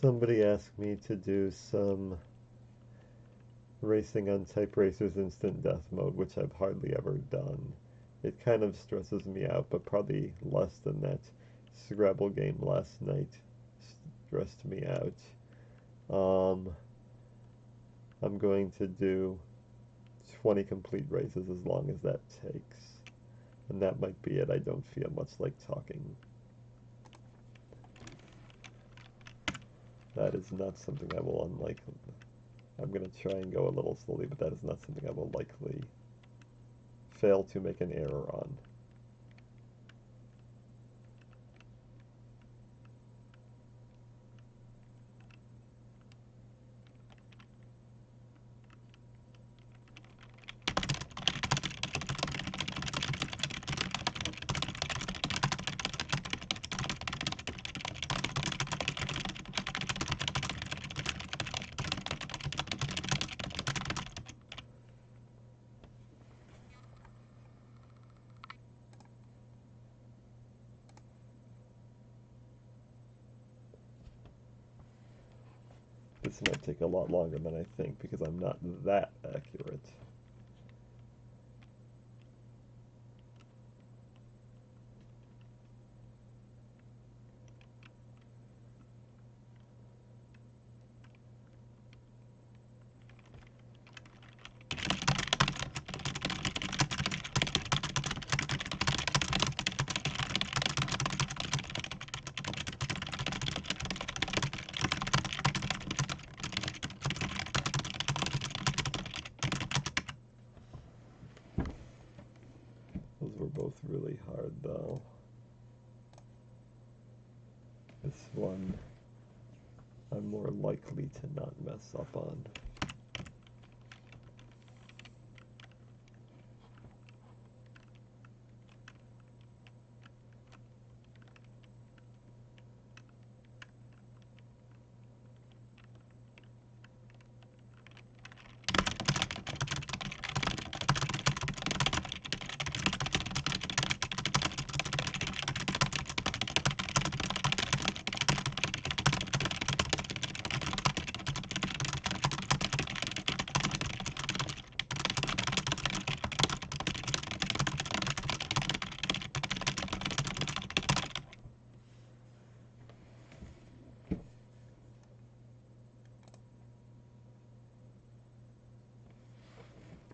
Somebody asked me to do some racing on Type Racer's Instant Death mode, which I've hardly ever done. It kind of stresses me out, but probably less than that Scrabble game last night stressed me out. I'm going to do 20 complete races as long as that takes. And that might be it. I don't feel much like talking. That is not something I will unlikely. I'm going to try and go a little slowly, but that is not something I will likely fail to make an error on. This might take a lot longer than I think because I'm not that accurate. Those were both really hard though. This one I'm more likely to not mess up on.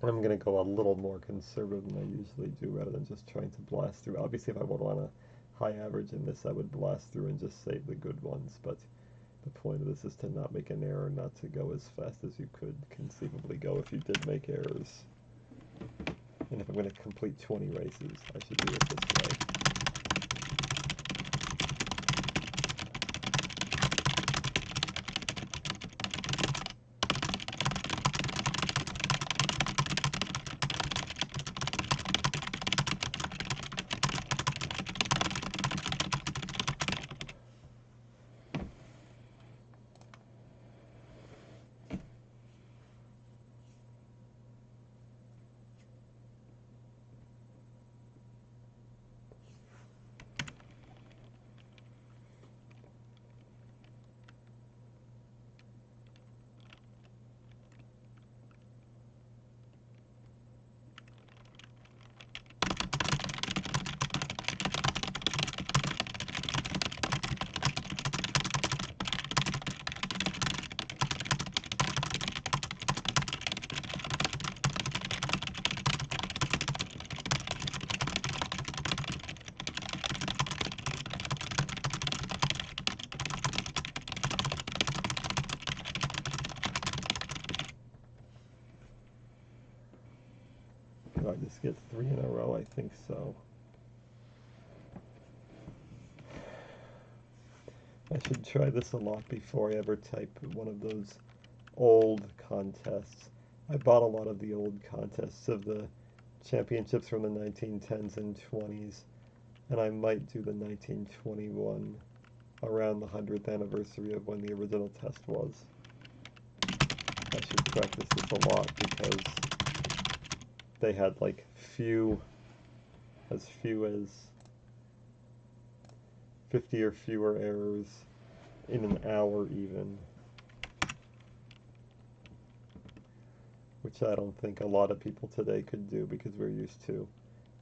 I'm going to go a little more conservative than I usually do rather than just trying to blast through. Obviously, if I would want a high average in this, I would blast through and just save the good ones, but the point of this is to not make an error, not to go as fast as you could conceivably go if you did make errors. And if I'm going to complete 20 races, I should do it this way. Do I just get 3 in a row? I think so. I should try this a lot before I ever type one of those old contests. I bought a lot of the old contests of the championships from the 1910s and 20s, and I might do the 1921 around the 100th anniversary of when the original test was. I should practice this a lot because they had like as few as 50 or fewer errors in an hour even, which I don't think a lot of people today could do because we're used to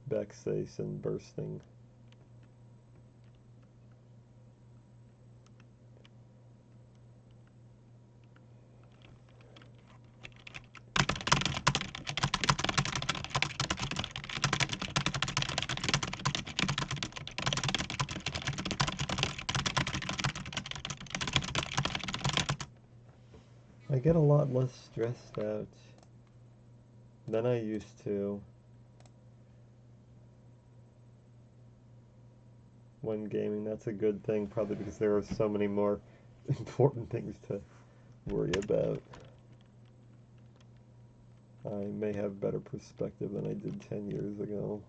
backspace and bursting. I get a lot less stressed out than I used to when gaming. That's a good thing, probably because there are so many more important things to worry about. I may have better perspective than I did 10 years ago.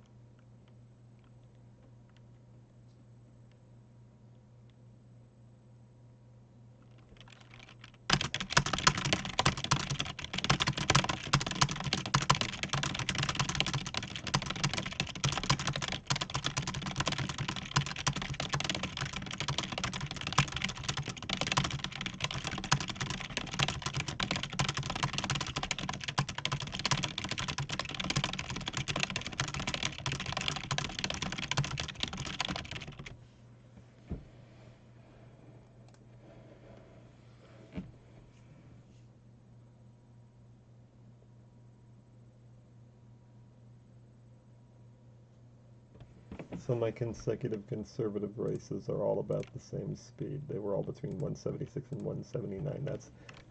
So my consecutive conservative races are all about the same speed. They were all between 176 and 179.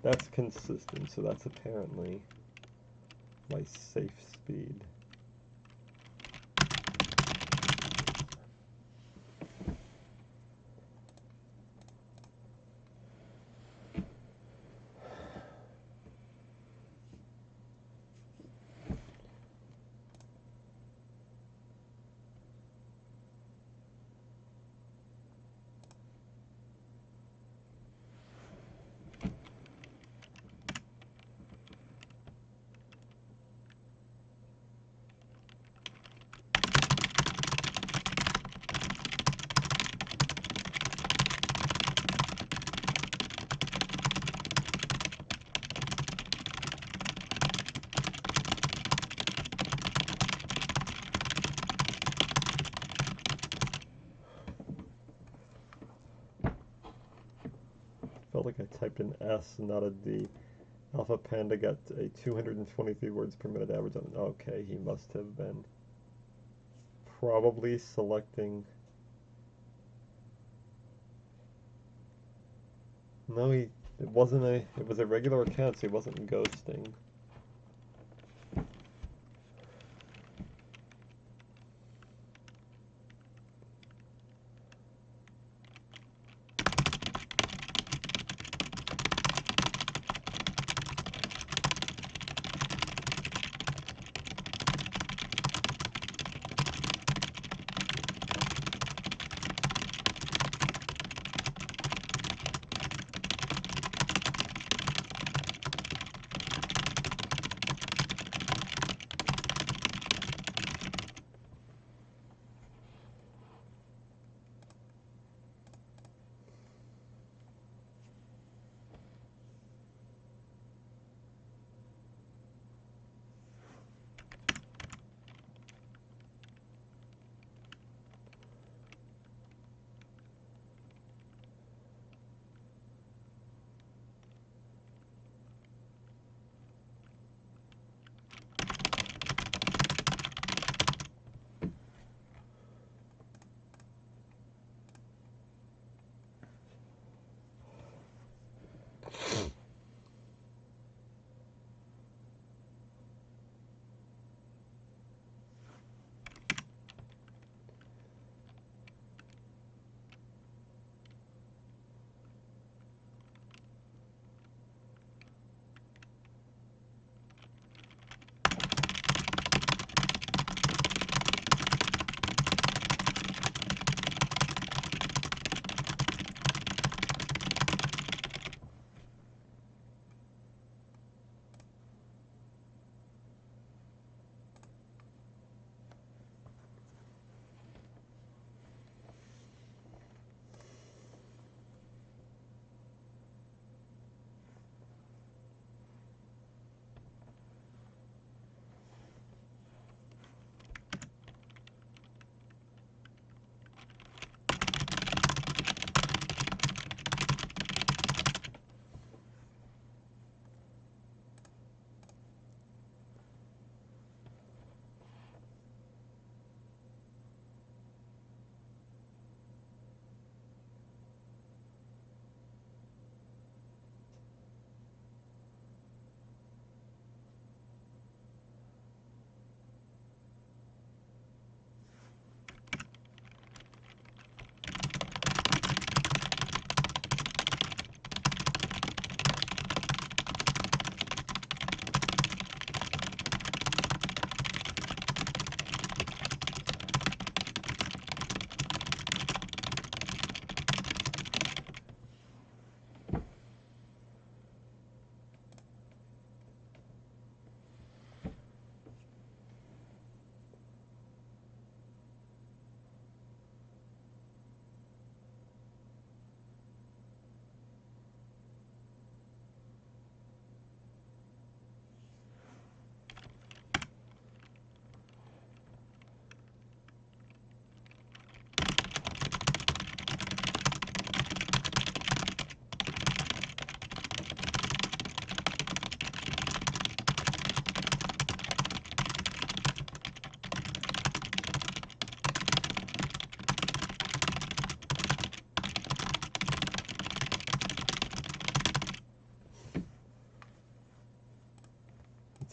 That's consistent, so that's apparently my safe speed. Felt like I typed an S, not a D. Alpha Panda got a 223 words per minute average on. Okay, he must have been probably selecting. No, it wasn't a. It was a regular account, so he wasn't ghosting.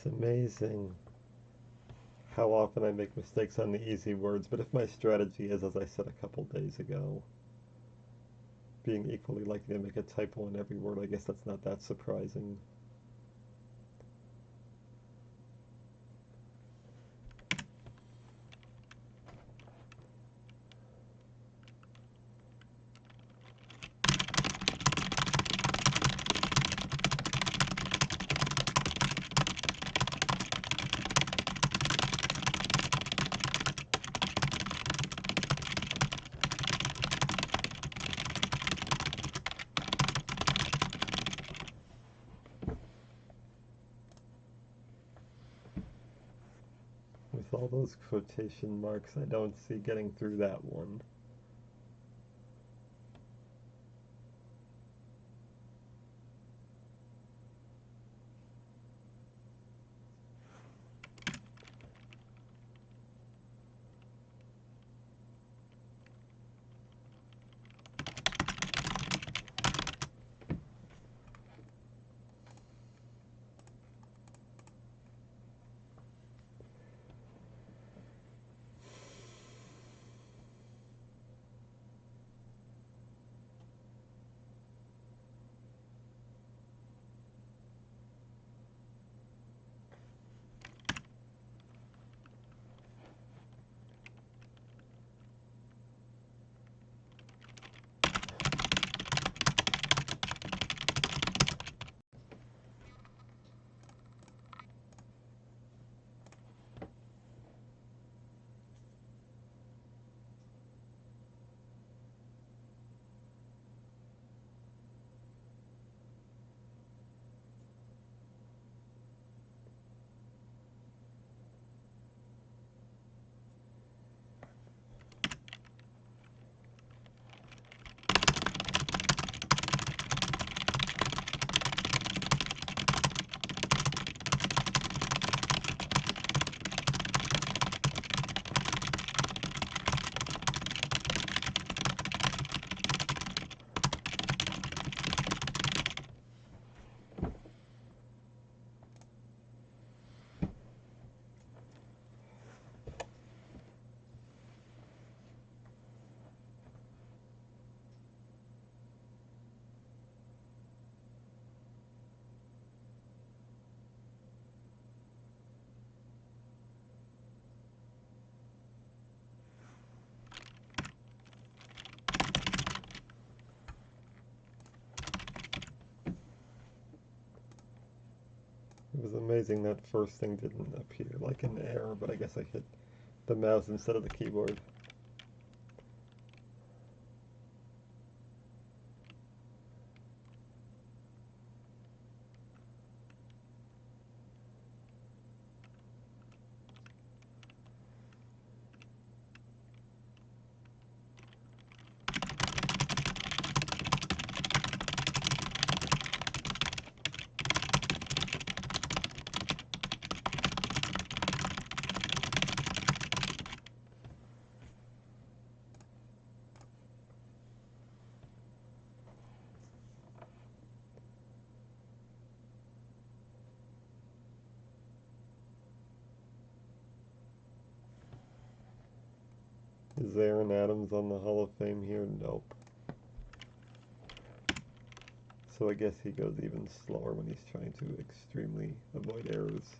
It's amazing how often I make mistakes on the easy words, but if my strategy is, as I said a couple days ago, being equally likely to make a typo in every word, I guess that's not that surprising. With all those quotation marks, I don't see getting through that one. It was amazing that first thing didn't appear like an error, but I guess I hit the mouse instead of the keyboard. Is Aaron Adams on the Hall of Fame here? Nope. So I guess he goes even slower when he's trying to extremely avoid errors.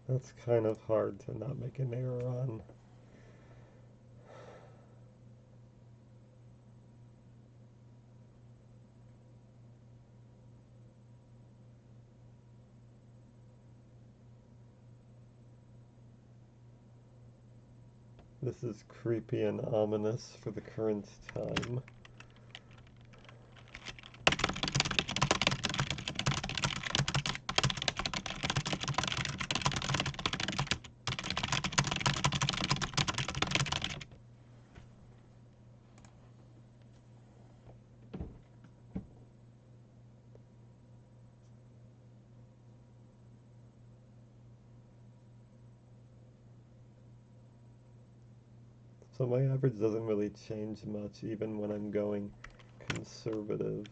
That's kind of hard to not make an error on. This is creepy and ominous for the current time. So my average doesn't really change much even when I'm going conservative.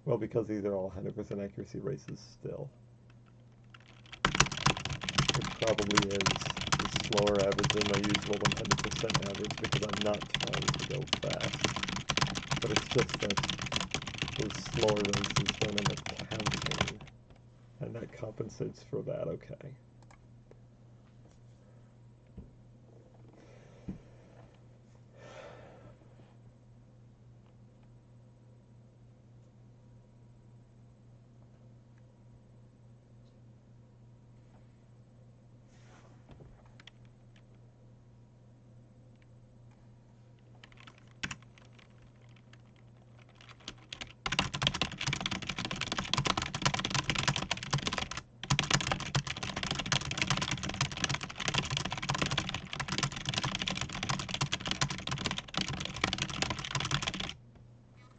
Well, because these are all 100% accuracy races still. It probably is a slower average than my usual 100% average because I'm not trying to go fast. But it's just that those slower races don't end up counting. And that compensates for that, okay.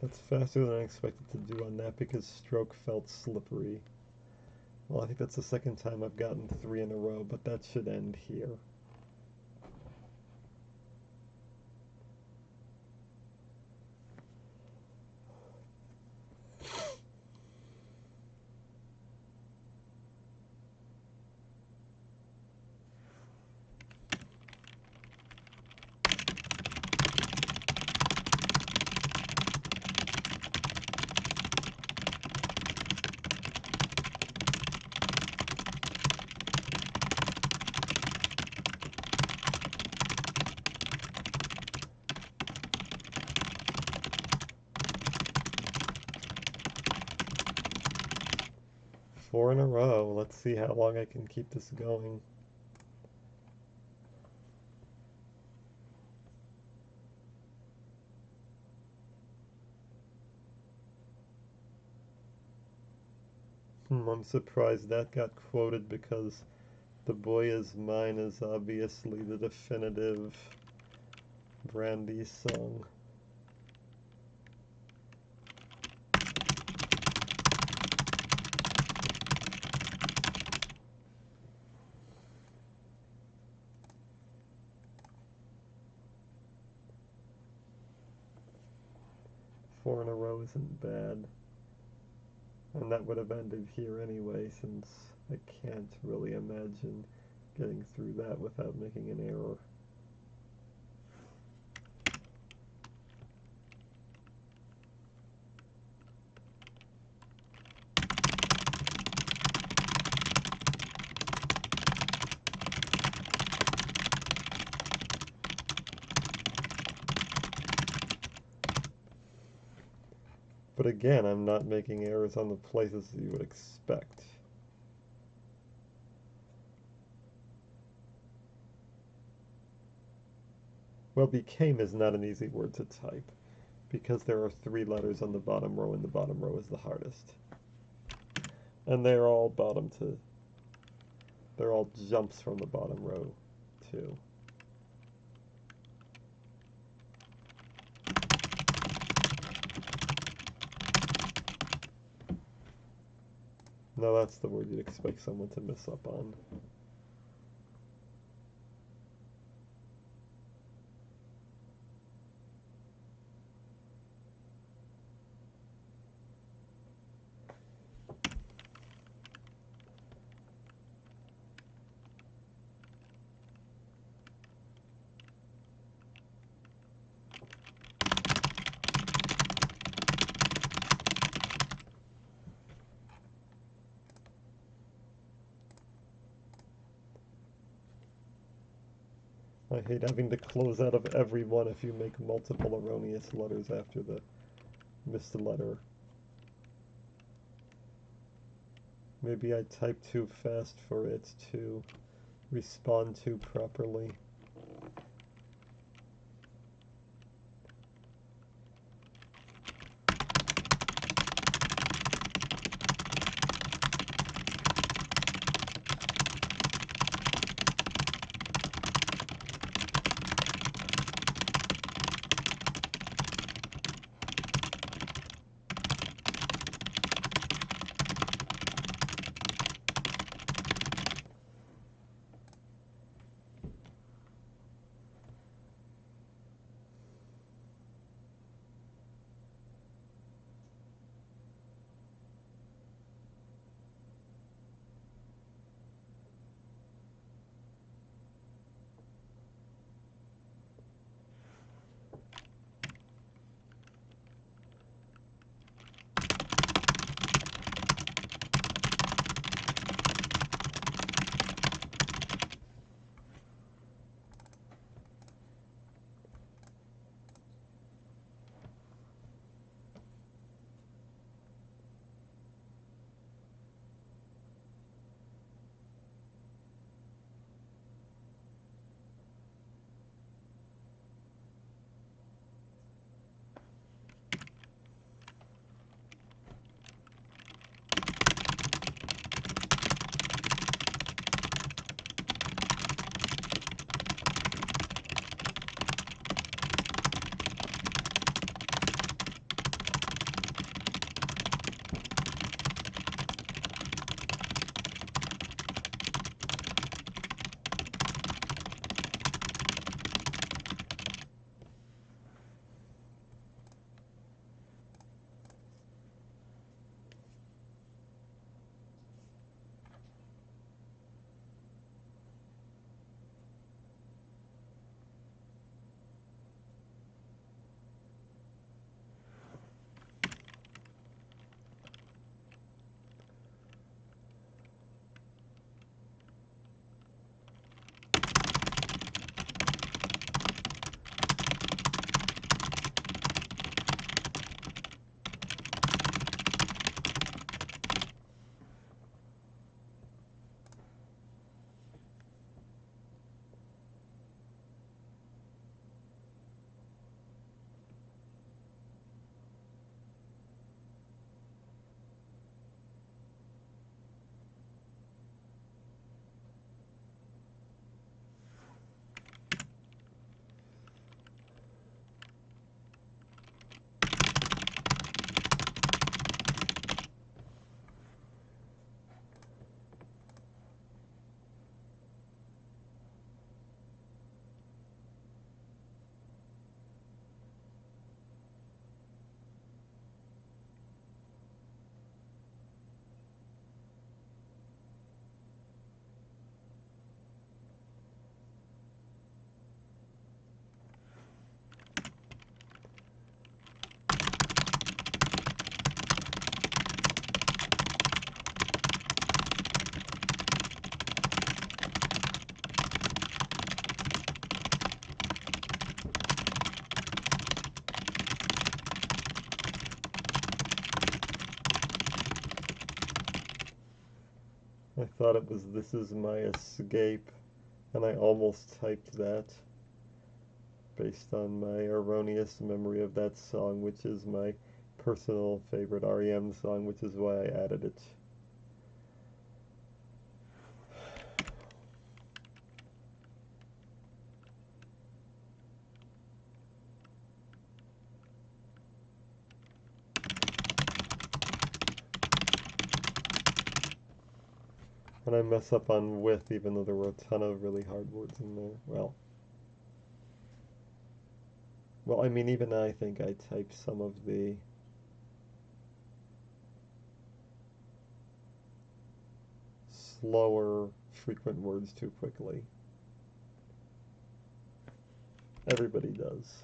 That's faster than I expected to do on that because stroke felt slippery. Well, I think that's the second time I've gotten 3 in a row, but that should end here. Four in a row. Let's see how long I can keep this going. I'm surprised that got quoted because The Boy Is Mine is obviously the definitive Brandy song. Four in a row isn't bad. And that would have ended here anyway, since I can't really imagine getting through that without making an error. But again, I'm not making errors on the places you would expect. Well, became is not an easy word to type, because there are 3 letters on the bottom row, and the bottom row is the hardest. And they're all they're all jumps from the bottom row, too. No, that's the word you'd expect someone to mess up on. I hate having to close out of every one if you make multiple erroneous letters after the missed letter. Maybe I typed too fast for it to respond to properly. I thought it was "This Is My Escape," and I almost typed that based on my erroneous memory of that song, which is my personal favorite REM song, which is why I added it. And I mess up on "with," even though there were a ton of really hard words in there. Well, I mean, even I think I typed some of the slower, frequent words too quickly. Everybody does.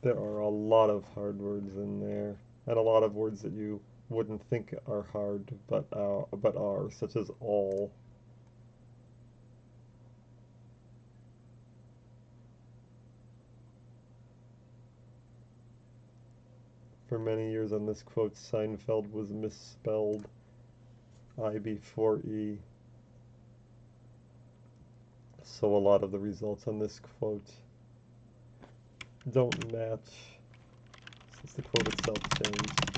There are a lot of hard words in there, and a lot of words that you wouldn't think are hard, but are, such as all. For many years on this quote, Seinfeld was misspelled I before E. So a lot of the results on this quote don't match since the quote itself changed.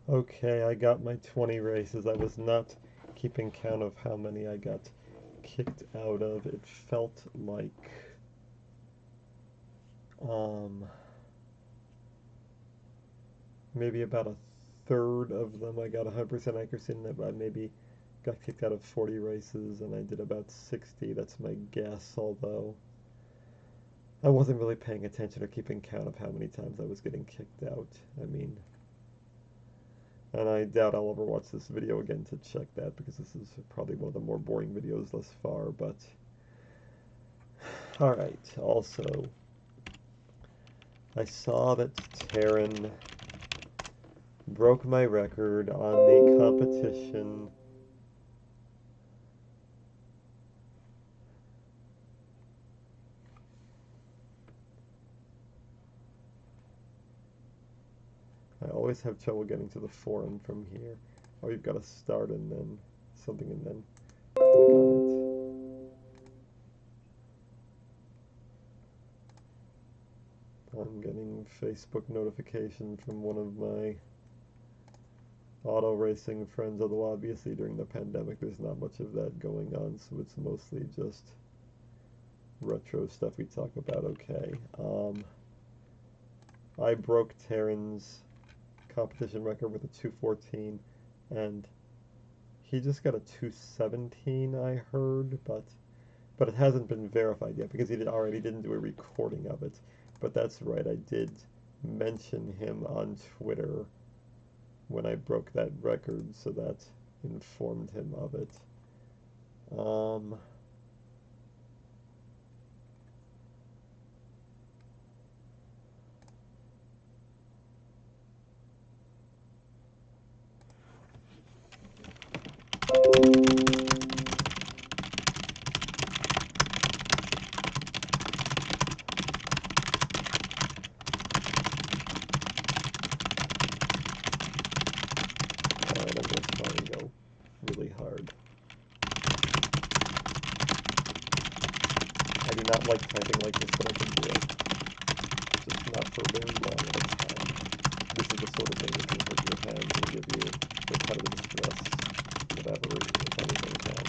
Okay, I got my 20 races. I was not keeping count of how many I got kicked out of. It felt like um, maybe about a third of them I got 100% accuracy in. I maybe got kicked out of 40 races, and I did about 60. That's my guess, although I wasn't really paying attention or keeping count of how many times I was getting kicked out. I mean, and I doubt I'll ever watch this video again to check that, because this is probably one of the more boring videos thus far, but alright. Also, I saw that Taryn broke my record on the competition always have trouble getting to the forum from here. Oh, you've got to start and then something and then click on it. I'm getting Facebook notification from one of my auto racing friends, although obviously during the pandemic there's not much of that going on, so it's mostly just retro stuff we talk about. Okay. I broke Taryn's competition record with a 214, and he just got a 217, I heard, but it hasn't been verified yet because he already didn't do a recording of it. But that's right, I did mention him on Twitter when I broke that record, so that informed him of it. Alright, I'm going to try and go really hard. I do not like typing like this, but I can do it. Just not for very long at a time. This is the sort of thing that can hurt your hands and give you repetitive stress whatever if anything can.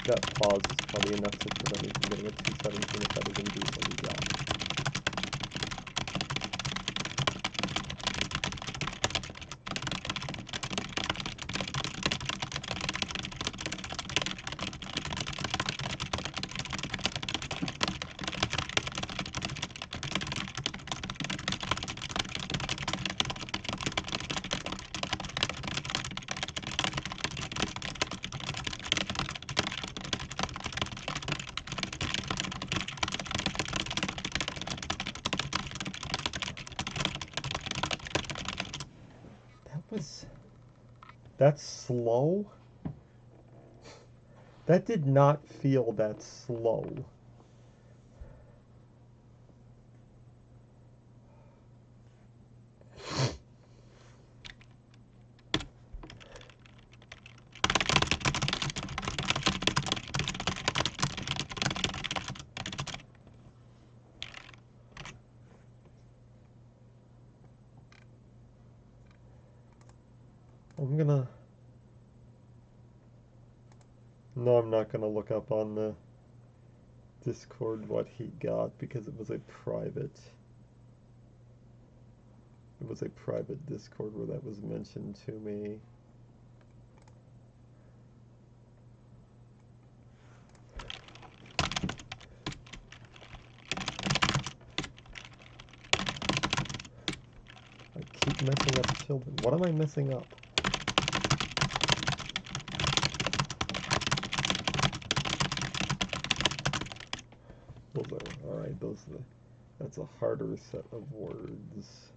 That pause is probably enough to prevent me from getting a 217 if that is indeed what we got. That's slow? That did not feel that slow. No, I'm not gonna look up on the Discord what he got because it was a private Discord where that was mentioned to me. I keep messing up children. What am I messing up? Alright, that's a harder set of words.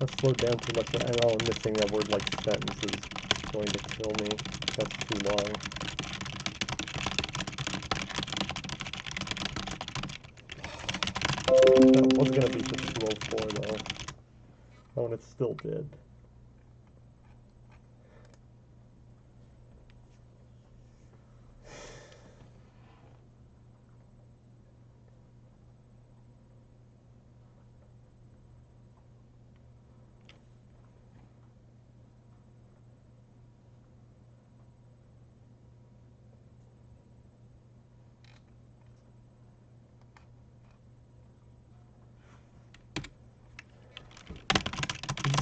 I slowed down too much. I know I'm missing a word like sentence is going to kill me. That's too long. That was going to be for 204 though. Oh, and it still did.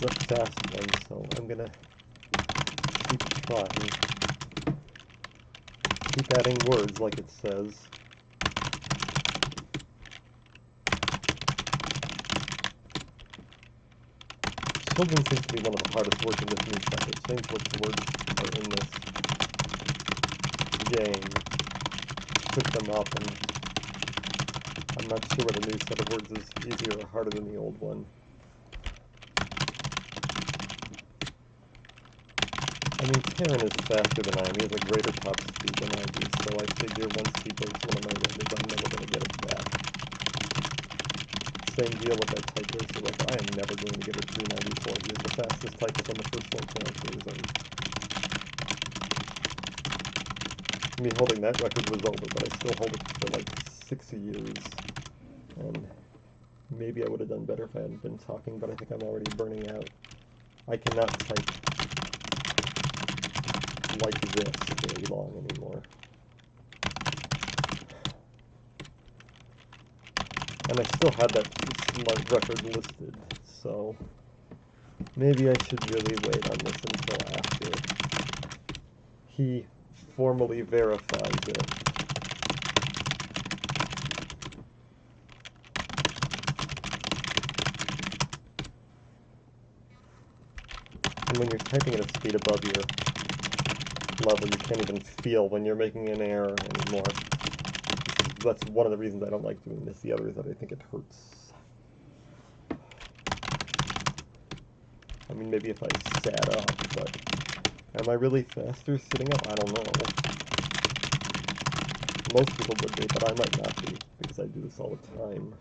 the fast one, so I'm gonna keep trying. Keep adding words like it says. Children seems to be one of the hardest words in this new set. It changed what words are in this game. Took them up, and I'm not sure whether the new set of words is easier or harder than the old one. I mean, Karen is faster than I am. He has a greater top speed than I do, so I figure once he breaks one of my records, I'm never going to get it back. Same deal with that type racer record. I am never going to get a 394. He is the fastest typist on the first 4 characters, and me holding that record was over, but I still hold it for like 6 years. And maybe I would have done better if I hadn't been talking, but I think I'm already burning out. I cannot type like this very long anymore. And I still had that record listed, so maybe I should really wait on this until after he formally verifies it. And when you're typing at a speed above your level, you can't even feel when you're making an error anymore. That's one of the reasons I don't like doing this. The other is that I think it hurts. I mean, maybe if I sat up, but am I really faster sitting up? I don't know. Most people would be, but I might not be, because I do this all the time.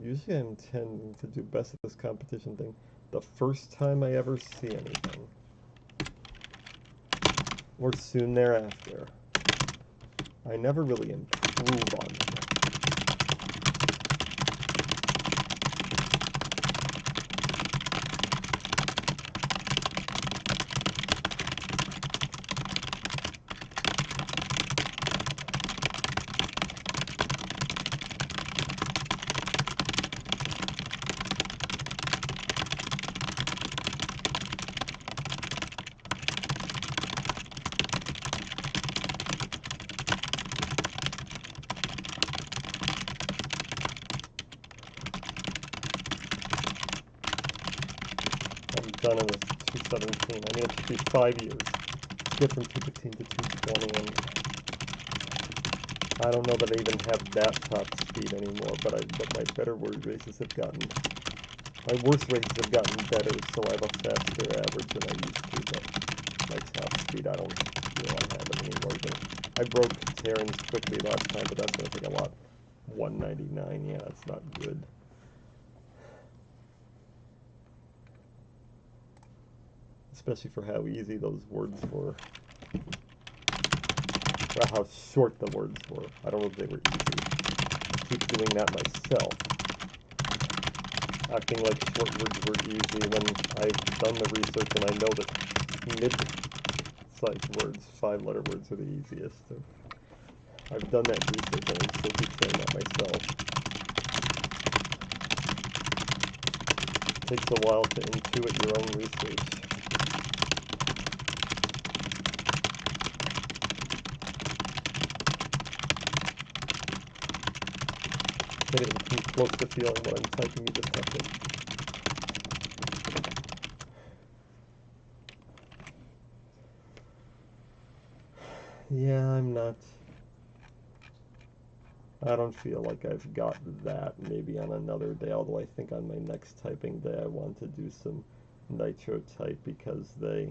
Usually I'm tending to do best at this competition thing the first time I ever see anything, or soon thereafter. I never really improve on them. Done it with 217. I mean, it took me 5 years to get from 215 to 220, and I don't know that I even have that top speed anymore, but my better word races have gotten, my worst races have gotten better, so I have a faster average than I used to, but my top speed, I don't feel I have it anymore. I broke Terran's quickly last time, but that's going to take a lot. 199, yeah, that's not good. Especially for how easy those words were. Or how short the words were. I don't know if they were easy. I keep doing that myself. Acting like short words were easy when I've done the research and I know that mid-sized words, 5-letter words, are the easiest. So I've done that research and I still keep saying that myself. It takes a while to intuit your own research. Getting too close to feeling what I'm typing, you just have to. Yeah, I don't feel like I've got that. Maybe on another day, although I think on my next typing day I want to do some nitro type because the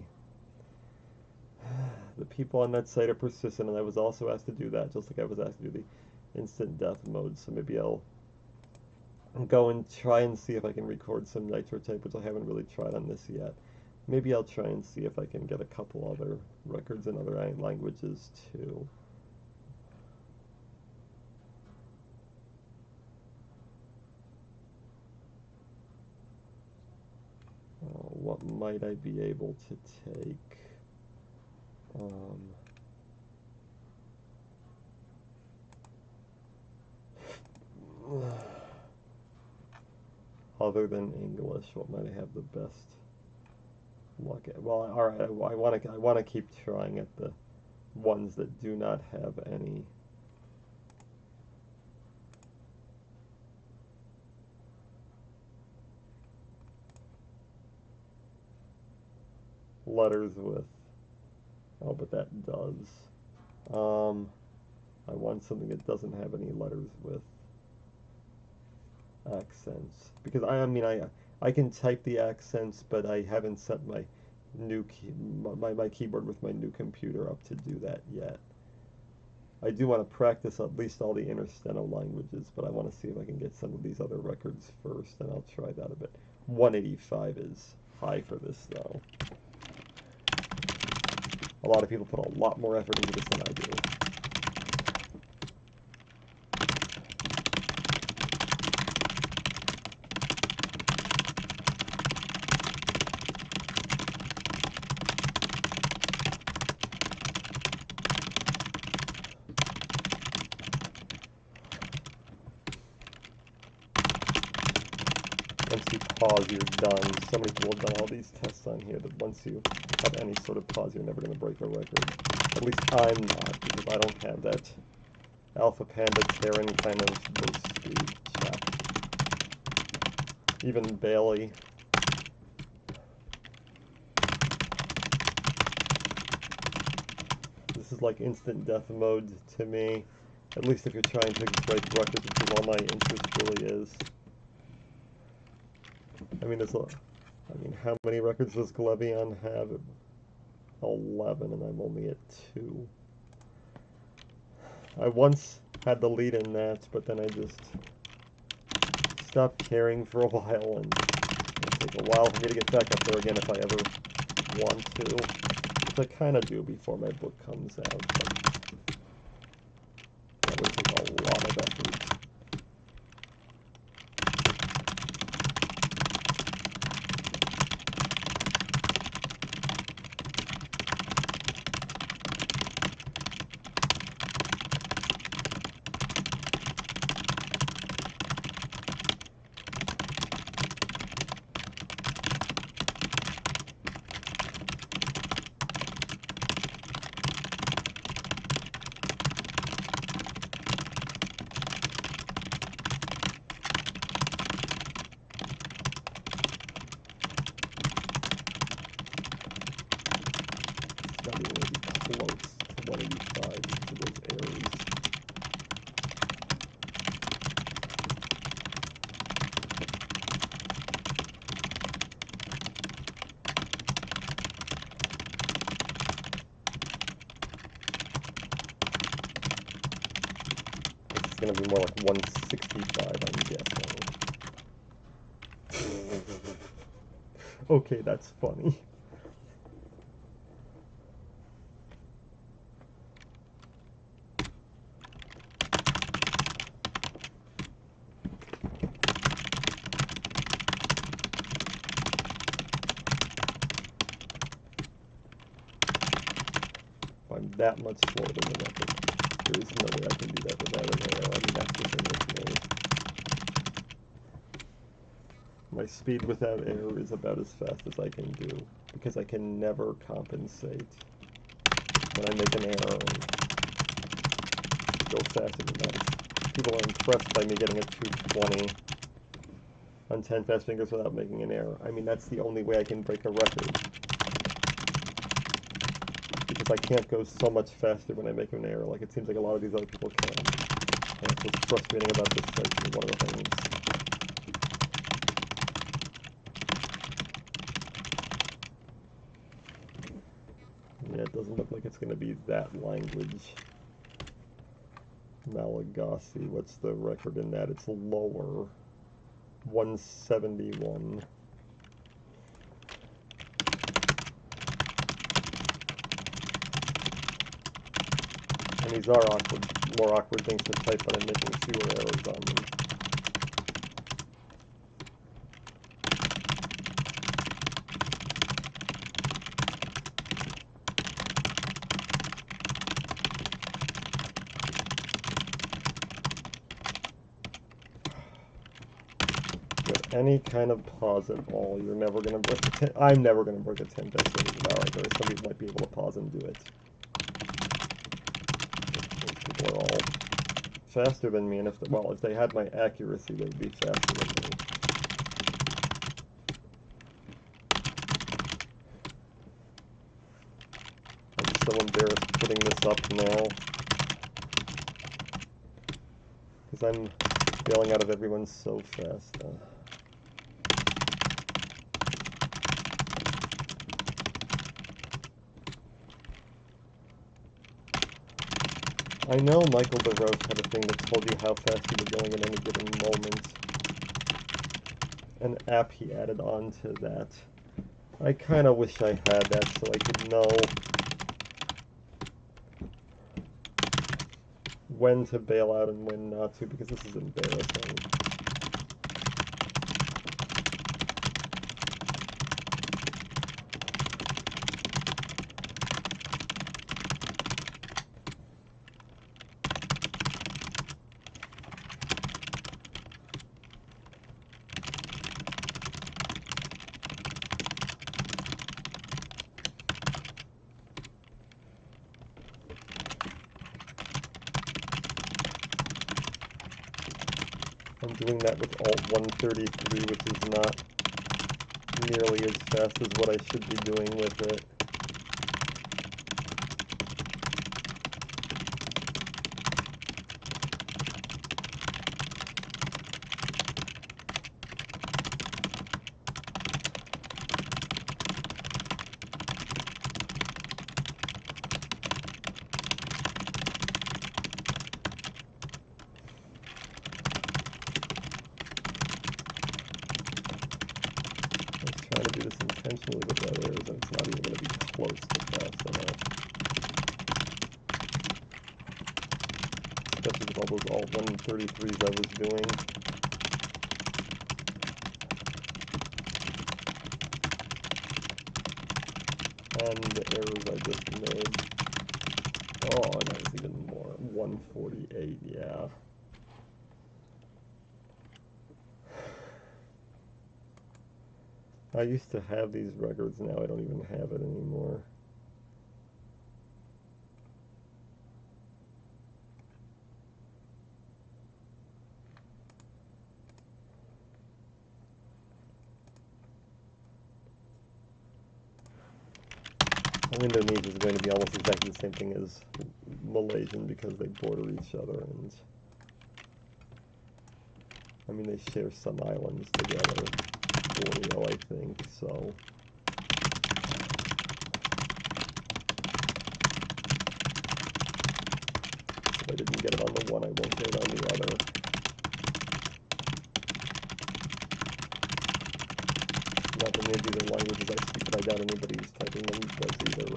people on that site are persistent, and I was also asked to do that, just like I was asked to do the instant death mode, so maybe I'll go and try and see if I can record some nitro tape, which I haven't really tried on this yet. Maybe I'll try and see if I can get a couple other records in other languages too. What might I be able to take? Other than English, what might I have the best luck at? Well, all right, I want to keep trying at the ones that do not have any letters with. Oh, but that does. I want something that doesn't have any letters with accents, because I can type the accents, but I haven't set my my keyboard with my new computer up to do that yet. I do want to practice at least all the intersteno languages, but I want to see if I can get some of these other records first, and I'll try that a bit. 185 is high for this, though. A lot of people put a lot more effort into this than I do. Once you pause, you're done. So many people have done all these tests on here that once you have any sort of pause, you're never going to break a record. At least I'm not, because I don't have that Alpha Panda Terran kind of burst speed check. Even Bailey. This is like instant death mode to me. At least if you're trying to break records, which is all my interest really is. I mean, how many records does Glevion have? 11, and I'm only at 2. I once had the lead in that, but then I just stopped caring for a while, and it'll take a while for me to get back up there again if I ever want to, which I kind of do before my book comes out, but that would take a lot of effort. Not even going to be close to 185 for those errors. This is going to be more like 165, I'm guessing. Okay, that's funny. I'm that much slower than the record. There is no way I can do that without an arrow. I mean, that's the thing with me. My speed without error is about as fast as I can do, because I can never compensate when I make an error and go faster than that. People are impressed by me getting a 220 on 10 fast fingers without making an error. I mean, that's the only way I can break a record, because I can't go so much faster when I make an error. Like, it seems like a lot of these other people can. And that's what's frustrating about this section, one of the things. Yeah, it doesn't look like it's going to be that language. Malagasy, what's the record in that? It's lower. 171. And these are more awkward things to type, but I'm making fewer errors on them. With any kind of pause at all, you're never going to break a 10. I'm never going to break a 10 by saying, alright, there are some people might be able to pause and do it. Those people are all faster than me, and if they had my accuracy, they'd be faster than me. I'm so embarrassed putting this up now, because I'm bailing out of everyone so fast. I know Michael DeRose had a thing that told you how fast you were going at any given moment. An app he added on to that. I kind of wish I had that so I could know when to bail out and when not to, because this is embarrassing. I'm doing that with Alt 133, which is not nearly as fast as what I should be doing with it. Trying to do this intentionally with that errors, and it's not even going to be close to fast enough. Especially with all those Alt 133s I was doing. And the errors I just made. Oh, and that was even more. 148, yeah. I used to have these records, now I don't even have it anymore. Well, Indonesian is going to be almost exactly the same thing as Malaysian because they border each other, and I mean they share some islands together. Borneo, I think, so if I didn't get it on the one, I won't get it on the other. Not that any of these are languages I speak, but I doubt anybody who's typing them does either.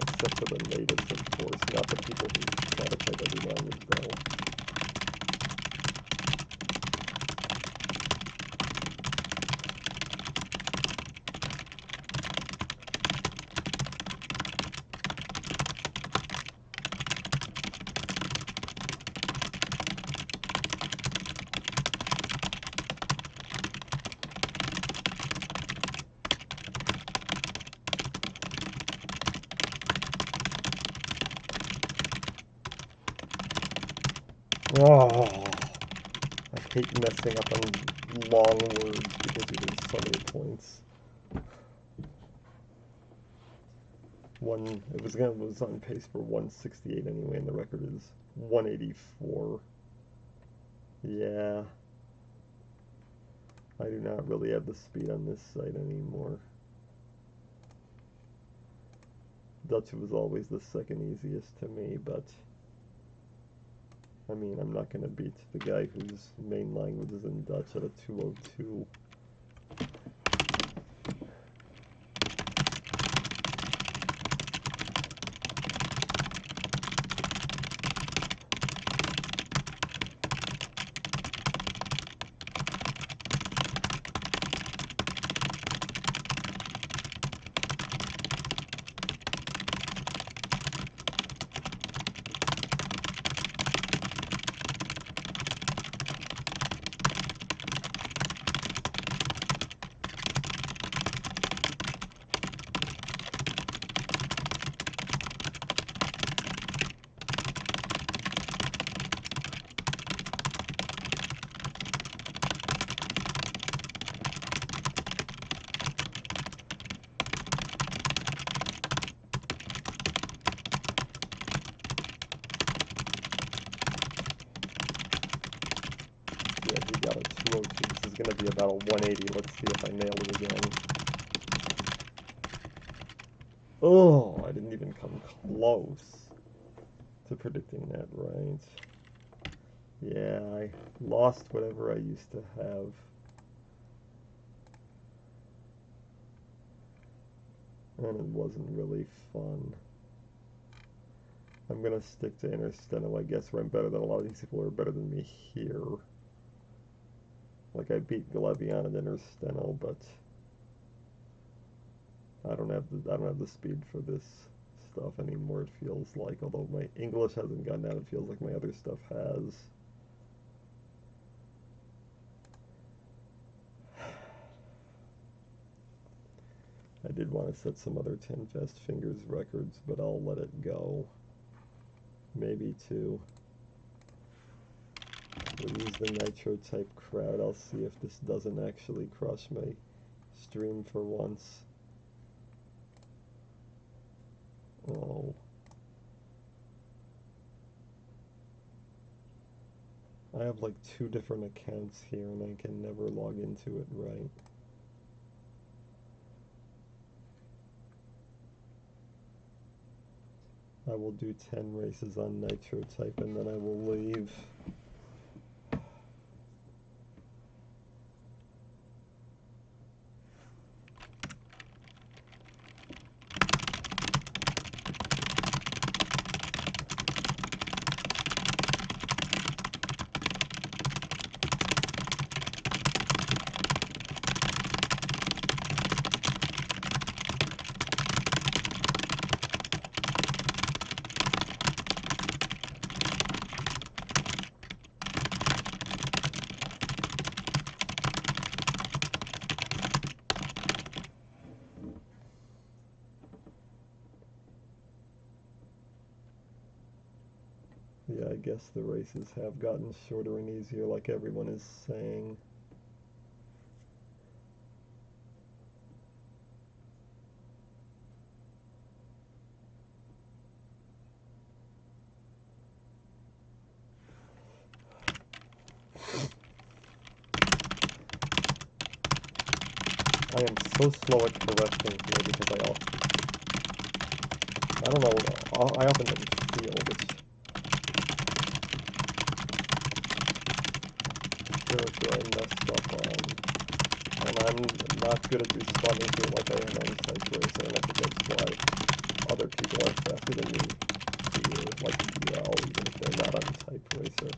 Except for the natives, of course, not the people who try to type every language, though. Oh, I hate messing up on long words because you lose so many points. It was on pace for 168 anyway, and the record is 184. Yeah. I do not really have the speed on this site anymore. Dutch was always the second easiest to me, but I mean, I'm not going to beat the guy whose main language is in Dutch at a 202. Yeah, he got a 202. This is going to be about a 180. Let's see if I nail it again. Oh, I didn't even come close to predicting that right. Yeah, I lost whatever I used to have. And it wasn't really fun. I'm gonna stick to intersteno, I guess, where I'm better than a lot of these people who are better than me here. Like I beat Galevion and intersteno, but I don't have the speed for this stuff anymore, it feels like. Although my English hasn't gone down, it feels like my other stuff has. I did want to set some other 10 Fast Fingers records, but I'll let it go. Maybe two. We'll use the Nitro type crowd. I'll see if this doesn't actually crush my stream for once. Oh. I have like 2 different accounts here and I can never log into it right. I will do 10 races on Nitro type and then I will leave. Yeah, I guess the races have gotten shorter and easier like everyone is saying. I am so slow at correcting here because I don't know, I often don't feel which character I messed up on. And I'm not good at responding to it like I am on Type Racer, and I think that's why other people are faster than me here, like well, even if they're not on Type Racer.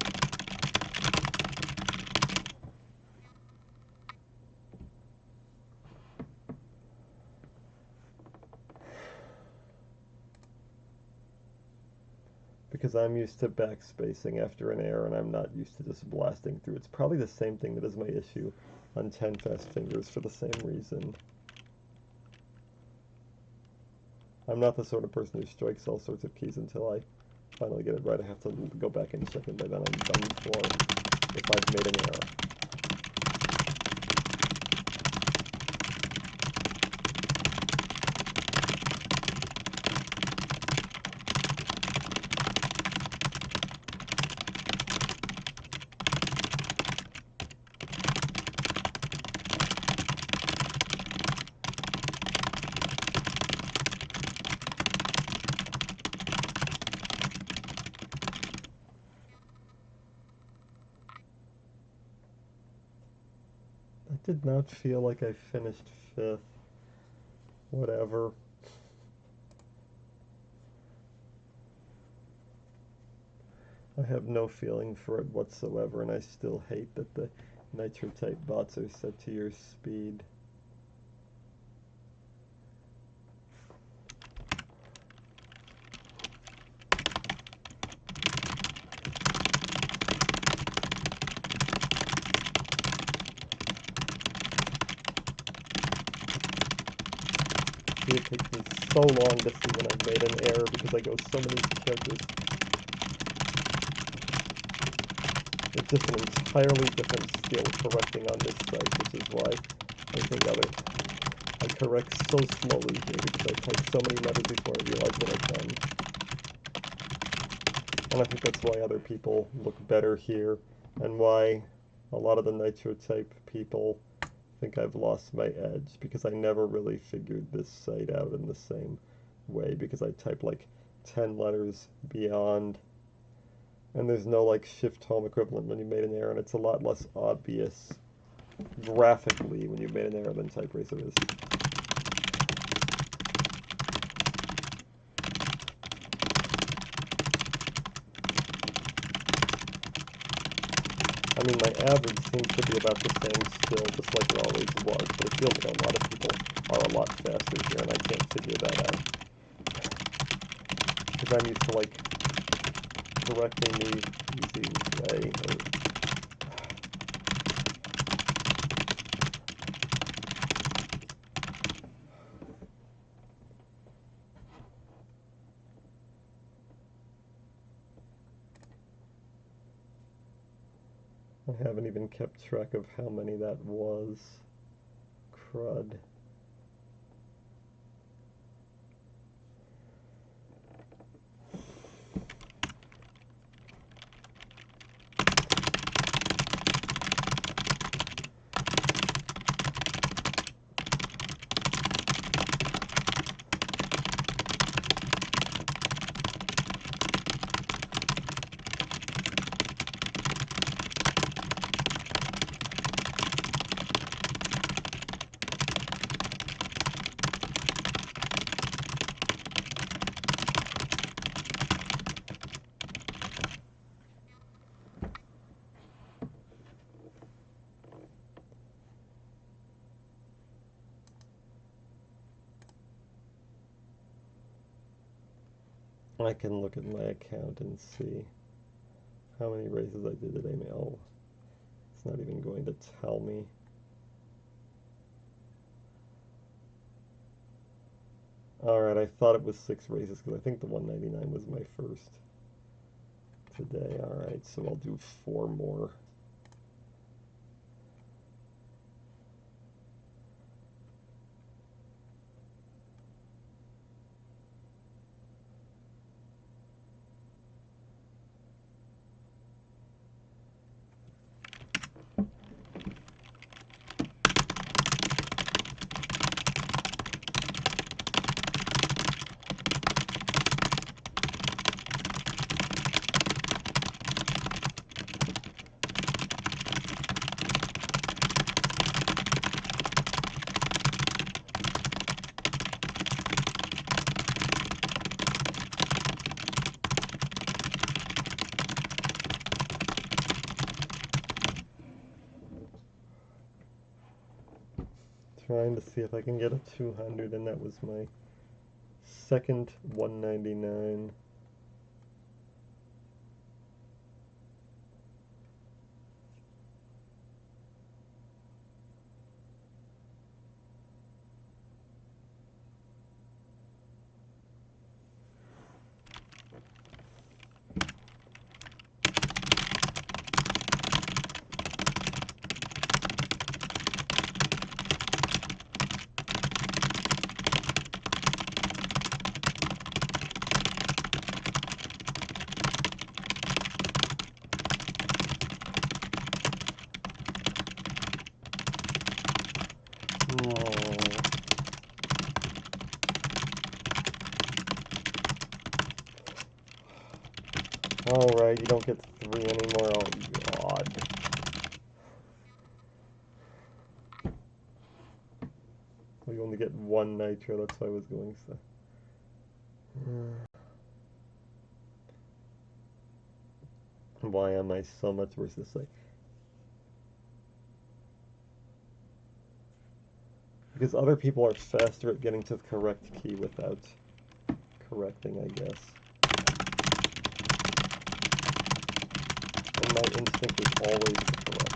Because I'm used to backspacing after an error and I'm not used to just blasting through. It's probably the same thing that is my issue on 10 Fast Fingers for the same reason. I'm not the sort of person who strikes all sorts of keys until I finally get it right. I have to go back and check it, but then I'm done for if I've made an error. I did not feel like I finished fifth. Whatever. I have no feeling for it whatsoever, and I still hate that the nitro type bots are set to your speed. It takes me so long to see when I've made an error because I go so many characters. It's just an entirely different skill correcting on this site, which is why I think I correct so slowly here because I type so many letters before I realize what I've done. And I think that's why other people look better here, and why a lot of the nitro type people think I've lost my edge, because I never really figured this site out in the same way, because I type like 10 letters beyond, and there's no like shift home equivalent when you made an error, and it's a lot less obvious graphically when you made an error than type eraser is. I mean, my average seems to be about the same still, just like it always was, but it feels like a lot of people are a lot faster here, and I can't figure that out. Because I'm used to, like, correcting the easy way. I haven't even kept track of how many that was. Crud. I can look at my account and see how many races I did today. Oh, it's not even going to tell me. Alright, I thought it was 6 races because I think the 199 was my first today. Alright, so I'll do 4 more. Trying to see if I can get a 200, and that was my second 199. Alright, you don't get 3 anymore. Oh, God. you only get one nitro, that's why I was going so. Why am I so much worse this way? Because other people are faster at getting to the correct key without correcting, I guess. And my instinct is always to correct.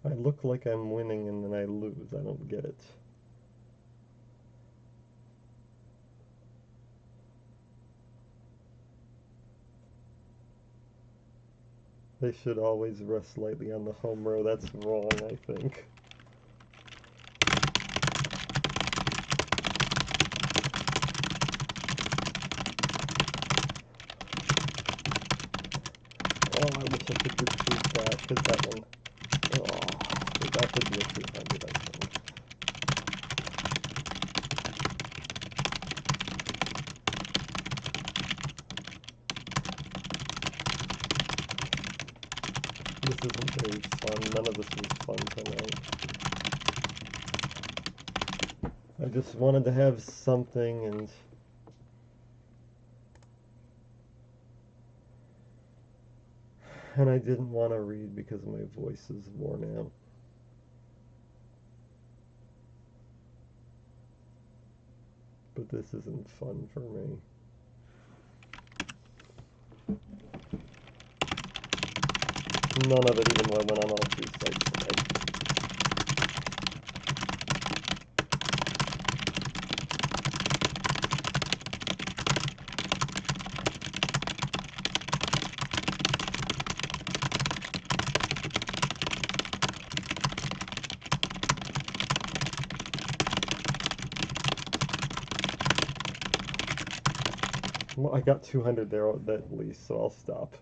I look like I'm winning and then I lose. I don't get it. They should always rest lightly on the home row. That's wrong, I think. Oh, I wish I could retrieve that, because that one... Oh, that could be a 200, I think. This isn't very fun. None of this is fun tonight. I just wanted to have something, and I didn't want to read because my voice is worn out. But this isn't fun for me. None of it even went on all three sites tonight. Well, I got 200 there at least, so I'll stop.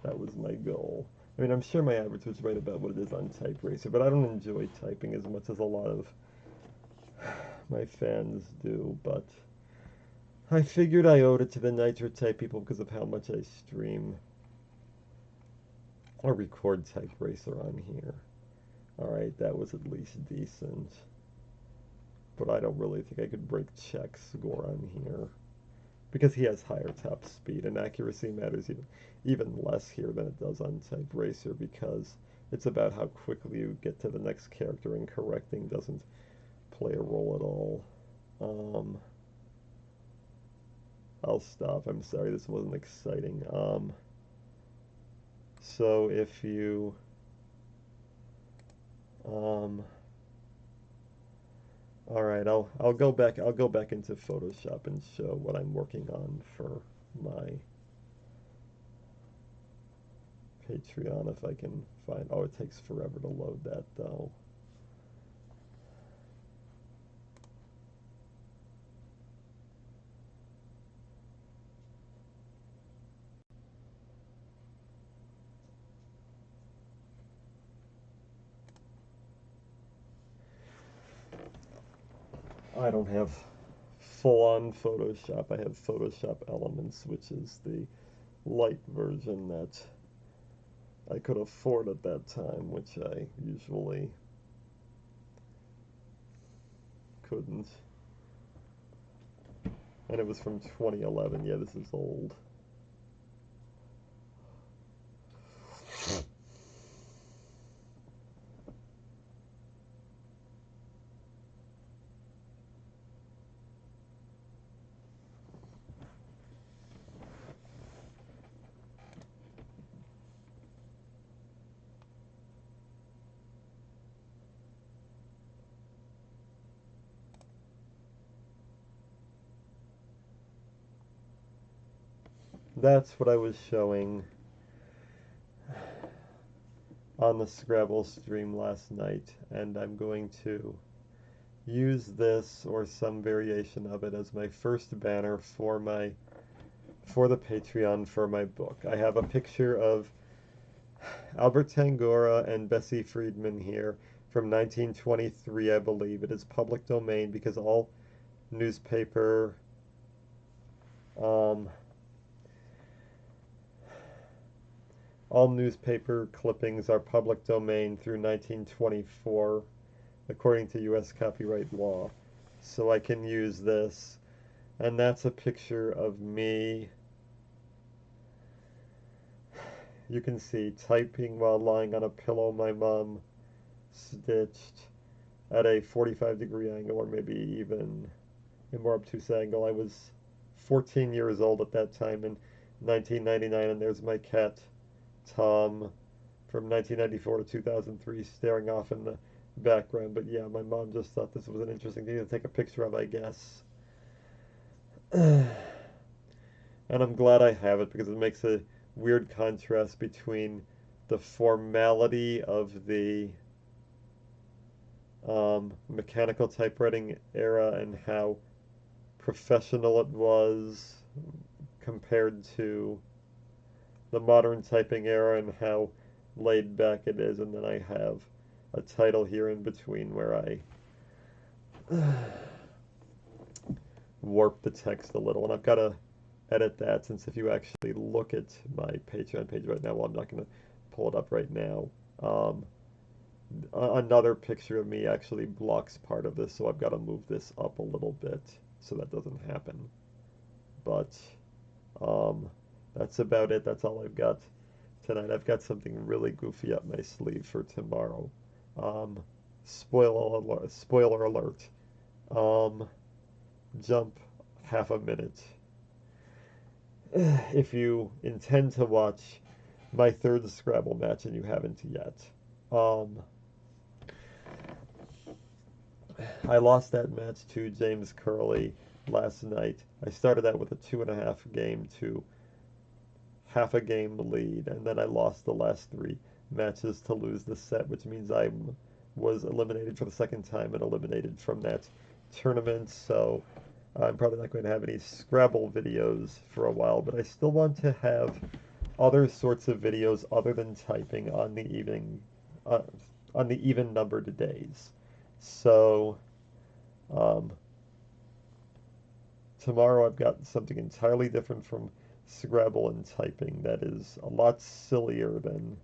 That was my goal. I mean, I'm sure my average was right about what it is on Type Racer, but I don't enjoy typing as much as a lot of my fans do, but I figured I owed it to the Nitro Type people because of how much I stream or record Type Racer on here. Alright, that was at least decent. But I don't really think I could break Check's score on here. Because he has higher top speed, and accuracy matters even less here than it does on Type Racer, because it's about how quickly you get to the next character, and correcting doesn't play a role at all. I'll stop. I'm sorry, this wasn't exciting. So if you all right, I'll go back into Photoshop and show what I'm working on for my Patreon if I can find. Oh, it takes forever to load that though. I don't have full-on Photoshop. I have Photoshop Elements, which is the light version that I could afford at that time, which I usually couldn't. And it was from 2011. Yeah, this is old. That's what I was showing on the Scrabble stream last night, and I'm going to use this or some variation of it as my first banner for the Patreon for my book. I have a picture of Albert Tangora and Bessie Friedman here from 1923, I believe. It is public domain because newspaper um, all newspaper clippings are public domain through 1924, according to U.S. copyright law. So I can use this. And that's a picture of me. You can see typing while lying on a pillow my mom stitched at a 45-degree angle, or maybe even a more obtuse angle. I was 14 years old at that time in 1999, and there's my cat, Tom, from 1994 to 2003, staring off in the background. But yeah, my mom just thought this was an interesting thing to take a picture of, I guess. And I'm glad I have it because it makes a weird contrast between the formality of the mechanical typewriting era and how professional it was compared to the modern typing era and how laid back it is. And then I have a title here in between where I warp the text a little, and I've got to edit that, since if you actually look at my Patreon page right now, well, I'm not going to pull it up right now. Another picture of me actually blocks part of this, so I've got to move this up a little bit so that doesn't happen. But that's about it. That's all I've got tonight. I've got something really goofy up my sleeve for tomorrow. Spoiler alert. Jump half a minute. If you intend to watch my third Scrabble match and you haven't yet. I lost that match to James Curley last night. I started out with a 2.5 game to half a game lead, and then I lost the last 3 matches to lose the set, which means I was eliminated for the second time and eliminated from that tournament. So I'm probably not going to have any Scrabble videos for a while, but I still want to have other sorts of videos other than typing uh, on the even numbered days. So tomorrow I've got something entirely different from Scrabble and typing that is a lot sillier than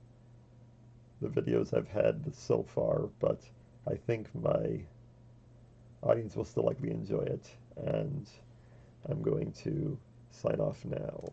the videos I've had so far, but I think my audience will still likely enjoy it, and I'm going to sign off now.